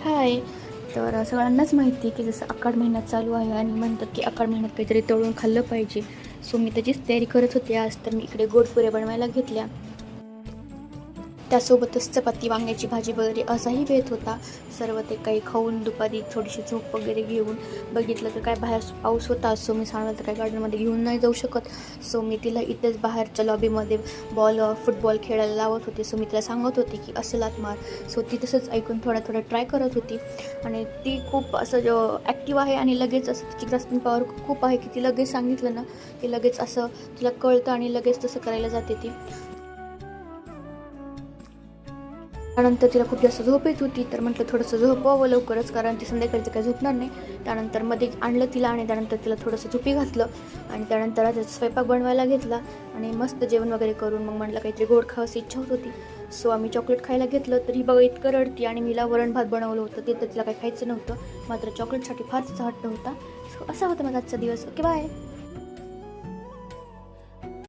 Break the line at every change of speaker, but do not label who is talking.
हाय. तर सगळ्यांनाच माहिती आहे की जसं आषाढ महिना चालू आहे आणि म्हणतात की आषाढ महिन्यात काहीतरी तळून खाल्लं पाहिजे. सो मी त्याचीच तयारी करत होते आज. तर मी इकडे गोड पुऱ्या बनवायला घेतल्या. त्यासोबतच चपाती, वांग्याची भाजी वगैरे असाही बेत होता. सर्व ते काही खाऊन दुपारी थोडीशी झोप वगैरे घेऊन बघितलं तर काय बाहेर पाऊस होता. सो मी सांगलं तर काही गार्डनमध्ये घेऊन नाही जाऊ शकत. सो मी तिला इथेच बाहेरच्या लॉबीमध्ये फुटबॉल खेळायला लावत होते. सो मी तिला सांगत होते की असं लात मार. सो ती तसंच ऐकून थोडं ट्राय करत होती आणि ती खूप असं ॲक्टिव्ह आहे आणि लगेच असं तिची ग्रास्पिंग पॉवर खूप आहे की ती लगेच सांगितलं ना की लगेच असं तिला कळतं आणि लगेच तसं करायला जाते ती. त्यानंतर तिला खूप जास्त झोप येत होती. तर म्हटलं थोडंसं झोपावं लवकरच, कारण ती संध्याकाळचं काही झोपणार नाही. त्यानंतर मध्ये आणलं तिला आणि त्यानंतर तिला थोडंसं झोपी घातलं आणि त्यानंतर आता स्वयंपाक बनवायला घेतला आणि मस्त जेवण वगैरे करून मग म्हटलं काहीतरी गोड खावायची इच्छा होत होती. सो आम्ही चॉकलेट खायला घेतलं. तर ही बघा इतकं रडती आणि मीला वरण भात बनवलं होतं ते तर तिला काही खायचं नव्हतं, मात्र चॉकलेटसाठी फार तिचा हट्ट होता. सो असा होता माझा आजचा दिवस. Okay, bye.